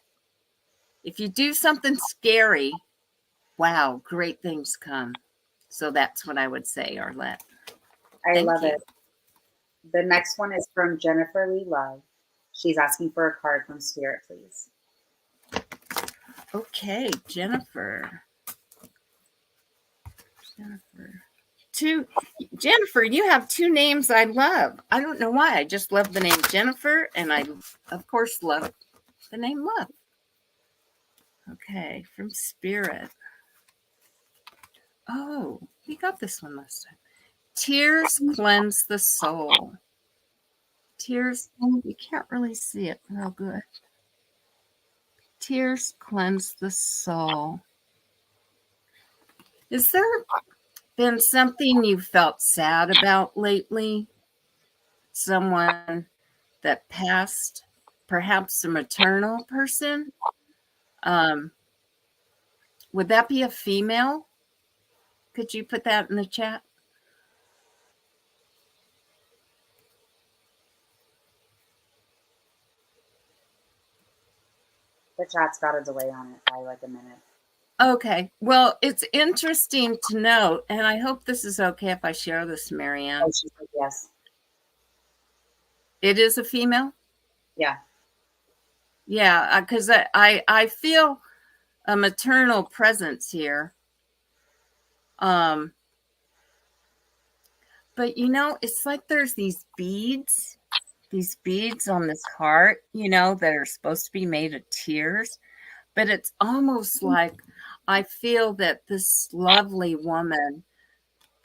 if you do something scary, wow, great things come. So that's what I would say, Arlette. I love it. The next one is from Jennifer Lee Love. She's asking for a card from Spirit, please. Okay, Jennifer, you have two names I love. I don't know why. I just love the name Jennifer, and I, of course, love the name Love. Okay, from Spirit. Oh, we got this one last time. Tears cleanse the soul. Tears, you can't really see it real good. Tears cleanse the soul. Is there been something you felt sad about lately? Someone that passed, perhaps a maternal person? Would that be a female? Could you put that in the chat? The chat's got a delay on it by like a minute. Okay. Well, it's interesting to note, and I hope this is okay if I share this, Marianne. Oh, she said yes. It is a female? Yeah. Yeah, because I feel a maternal presence here. But it's like there's these beads on this heart, that are supposed to be made of tears. But it's almost like I feel that this lovely woman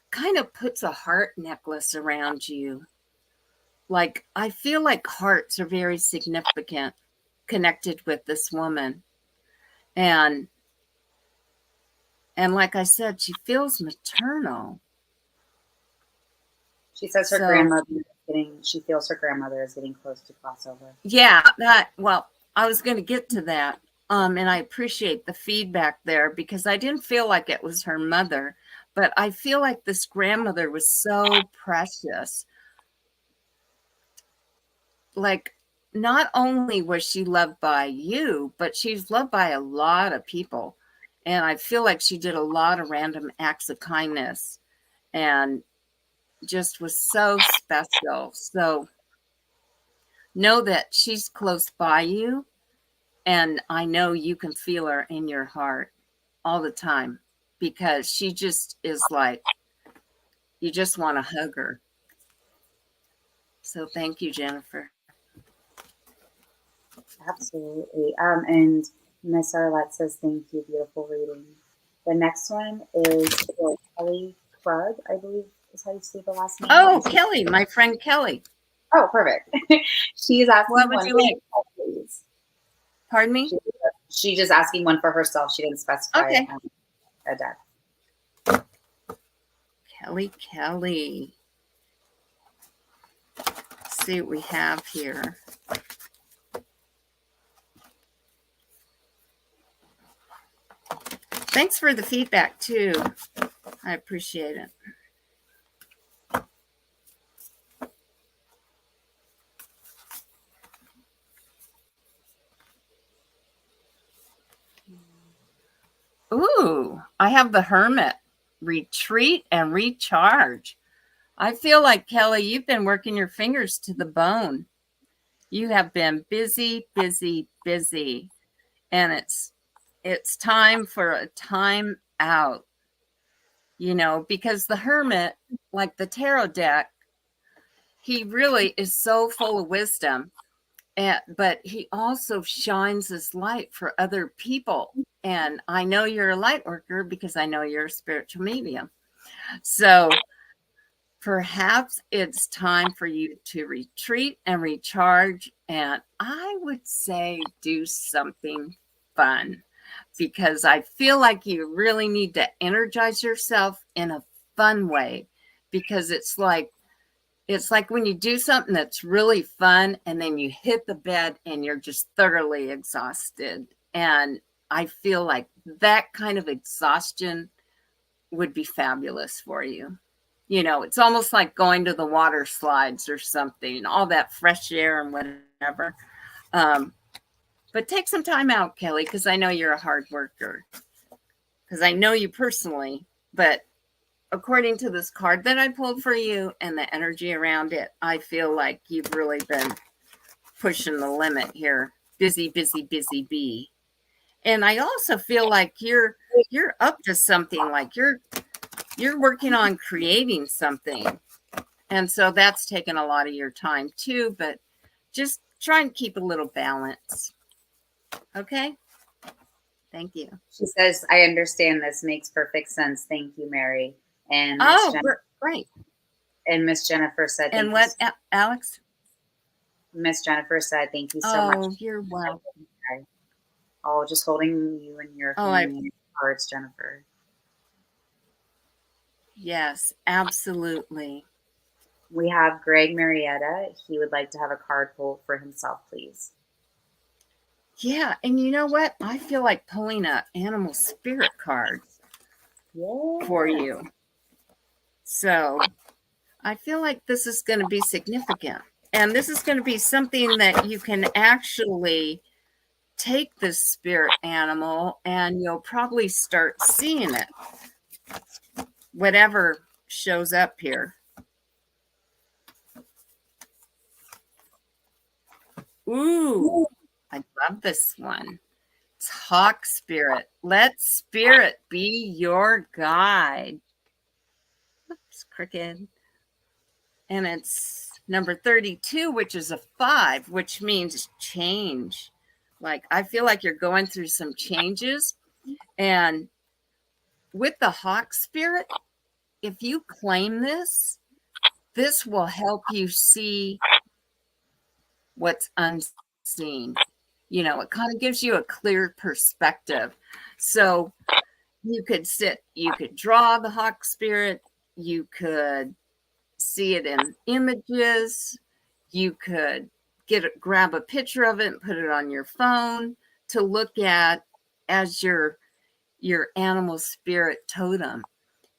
kind of puts a heart necklace around you. Like, I feel like hearts are very significant connected with this woman. And like I said, she feels maternal. She says she feels her grandmother is getting close to crossover. Yeah, I was going to get to that. And I appreciate the feedback there because I didn't feel like it was her mother, but I feel like this grandmother was so precious. Like, not only was she loved by you, but she's loved by a lot of people. And I feel like she did a lot of random acts of kindness and just was so special. So know that she's close by you. And I know you can feel her in your heart all the time because she just is like, you just want to hug her. So thank you, Jennifer. Absolutely. And Miss Arlette says, thank you, beautiful reading. The next one is Kelly Krug, I believe is how you say the last name. Oh, Kelly, my friend Kelly. Oh, perfect. She's asking what would you like? Please. Pardon me? She's just asking one for herself. She didn't specify okay. A deck. Kelly. Let's see what we have here. Thanks for the feedback, too. I appreciate it. Ooh, I have the Hermit. Retreat and recharge. I feel like, Kelly, you've been working your fingers to the bone. You have been busy. And it's time for a time out. Because the Hermit, like the tarot deck, he really is so full of wisdom. But he also shines his light for other people. And I know you're a light worker because I know you're a spiritual medium. So perhaps it's time for you to retreat and recharge. And I would say do something fun because I feel like you really need to energize yourself in a fun way because it's like when you do something that's really fun and then you hit the bed and you're just thoroughly exhausted. And I feel like that kind of exhaustion would be fabulous for you. It's almost like going to the water slides or something, all that fresh air and whatever. But take some time out, Kelly, because I know you're a hard worker. Because I know you personally, but according to this card that I pulled for you and the energy around it, I feel like you've really been pushing the limit here. Busy bee. And I also feel like you're up to something, like you're working on creating something. And so that's taken a lot of your time too, but just try and keep a little balance. Okay? Thank you. She says, I understand this makes perfect sense. Thank you, Mary. And Oh, great. Miss Jennifer said, And what, Alex? Miss Jennifer said, thank you so much. Oh, you're welcome. Oh, just holding you and your family in your hearts, Jennifer. Yes, absolutely. We have Greg Marietta. He would like to have a card pulled for himself, please. Yeah, and you know what? I feel like pulling a animal spirit card for you. So I feel like this is going to be significant. And this is going to be something that you can actually take this spirit animal and you'll probably start seeing it. Whatever shows up here. Ooh, I love this one. It's Hawk Spirit. Let spirit be your guide. Oops, crooked. And it's number 32, which is a 5, which means change. Like, I feel like you're going through some changes. And with the Hawk Spirit, if you claim this, this will help you see what's unseen. You know, it kind of gives you a clear perspective. So you could draw the Hawk Spirit, you could see it in images, you could grab a picture of it and put it on your phone to look at as your animal spirit totem.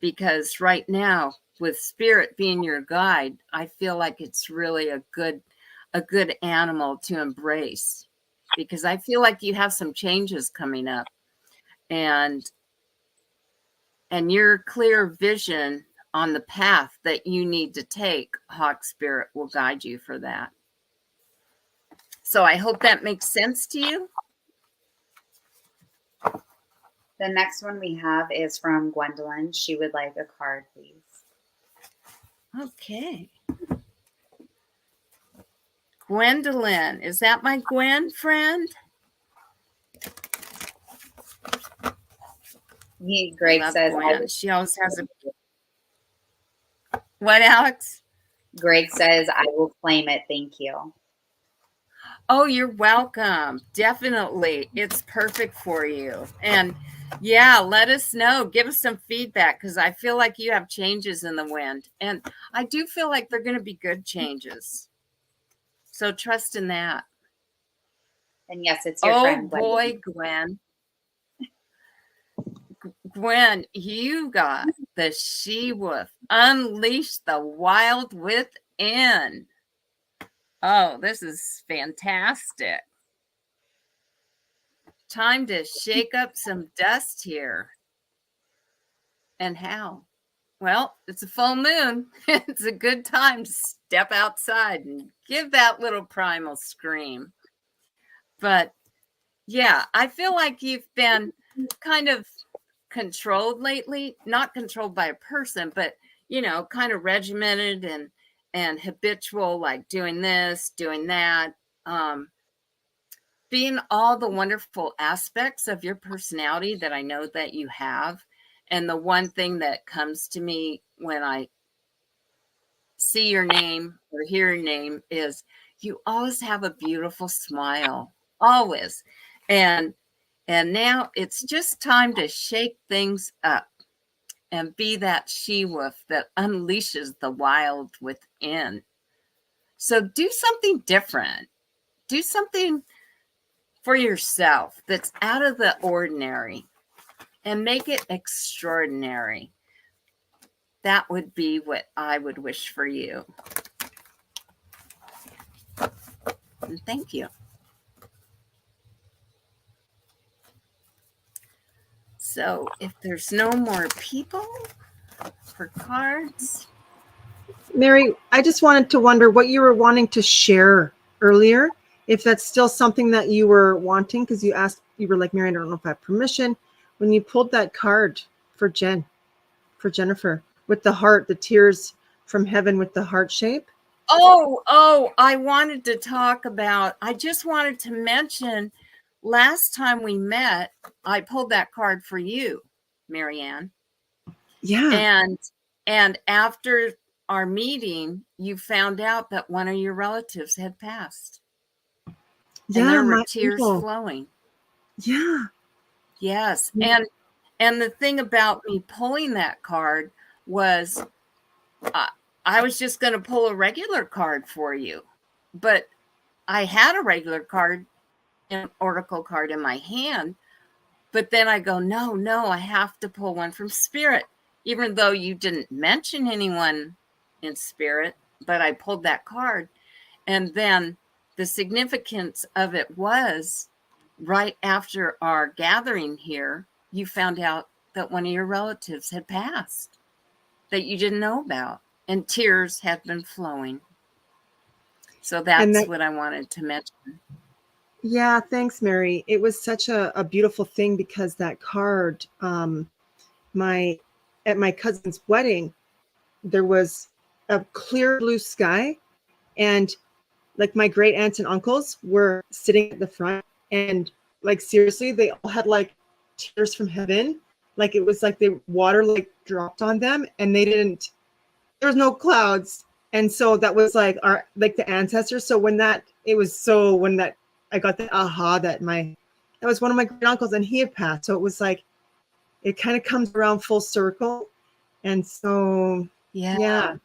Because right now, with spirit being your guide, I feel like it's really a good animal to embrace, because I feel like you have some changes coming up, and your clear vision on the path that you need to take, Hawk Spirit will guide you for that. So I hope that makes sense to you. The next one we have is from Gwendolyn. She would like a card, please. Okay. Gwendolyn, is that my Gwen friend? Greg says, she always has a. What, Alex? Greg says, I will claim it. Thank you. Oh, you're welcome. Definitely. It's perfect for you. And yeah, let us know. Give us some feedback, because I feel like you have changes in the wind. And I do feel like they're going to be good changes. So trust in that. And yes, it's your friend. Oh boy, Gwen. Gwen, you got the she-wolf. Unleash the wild within. Oh, this is fantastic. Time to shake up some dust here. And how? Well, it's a full moon. It's a good time to step outside and give that little primal scream. But yeah, I feel like you've been kind of controlled lately, not controlled by a person, but, you know, kind of regimented and habitual, like doing this, doing that, being all the wonderful aspects of your personality that I know that you have. And the one thing that comes to me when I see your name or hear your name is you always have a beautiful smile, always. And now it's just time to shake things up and be that she-wolf that unleashes the wild within. So do something different. Do something for yourself that's out of the ordinary and make it extraordinary. That would be what I would wish for you. And thank you. So if there's no more people for cards. Mary, I just wanted to wonder what you were wanting to share earlier, if that's still something that you were wanting, because you asked, you were like, Mary, I don't know if I have permission. When you pulled that card for Jennifer, with the heart, the tears from heaven with the heart shape. Oh, I wanted to talk about, I just wanted to mention last time we met, I pulled that card for you, Marianne. Yeah. And after our meeting, you found out that one of your relatives had passed. Yeah. And there were My tears uncle. flowing. Yeah. Yes. And the thing about me pulling that card was I was just going to pull a regular card for you. But I had a regular card, an oracle card in my hand. But then I go, no, I have to pull one from spirit, even though you didn't mention anyone in spirit, but I pulled that card. And then the significance of it was right after our gathering here, you found out that one of your relatives had passed that you didn't know about, and tears had been flowing. So that's what I wanted to mention. Yeah, thanks, Mary. It was such a beautiful thing because that card, at my cousin's wedding, there was a clear blue sky, and like my great aunts and uncles were sitting at the front, and like seriously, they all had like tears from heaven. Like it was like the water like dropped on them, and there was no clouds. And so that was like our like the ancestors. So when that I got the aha that was one of my great uncles and he had passed. So it was like it kind of comes around full circle. And so yeah.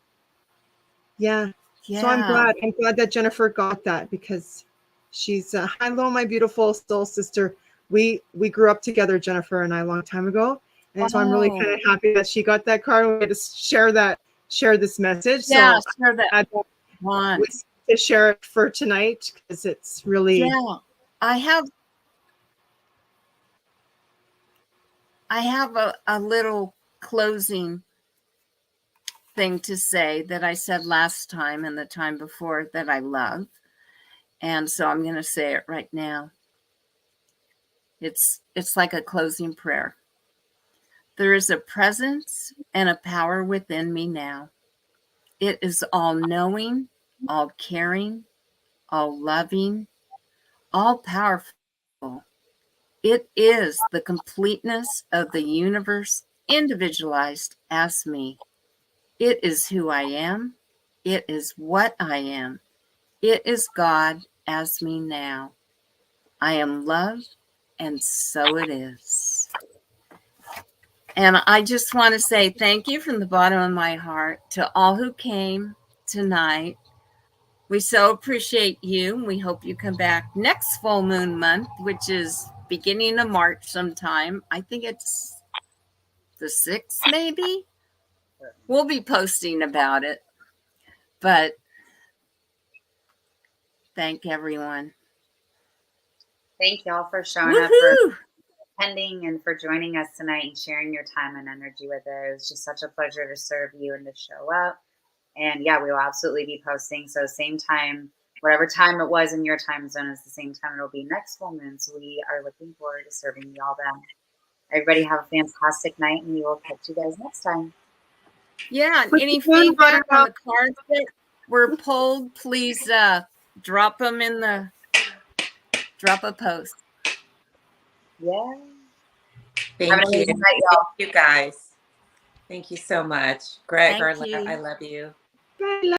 So I'm glad that Jennifer got that, because she's hello, my beautiful soul sister. We grew up together, Jennifer and I, a long time ago. And so I'm really kind of happy that she got that card. We had to share this message. Yeah, so share that I one. To share it for tonight, because it's really I have a little closing thing to say that I said last time and the time before that I love. And so I'm going to say it right now. It's like a closing prayer. There is a presence and a power within me now. It is all knowing, all caring, all loving, all powerful. It is the completeness of the universe individualized as me. It is who I am. It is what I am. It is God as me now. I am love, and so it is. And I just want to say thank you from the bottom of my heart to all who came tonight. We so appreciate you. We hope you come back next full moon month, which is beginning of March sometime. I think it's the 6th, maybe. We'll be posting about it. But thank everyone. Thank y'all for showing up, for attending, and for joining us tonight and sharing your time and energy with us. It was just such a pleasure to serve you and to show up. And yeah, we will absolutely be posting. So same time, whatever time it was in your time zone is the same time it'll be next full moon. So we are looking forward to serving you all then. Everybody have a fantastic night, and we will catch you guys next time. Yeah, any feedback on the cards that were pulled, please drop them in drop a post. Yeah. Thank you. Thank you guys. Thank you so much. Greg, I love you. Bye.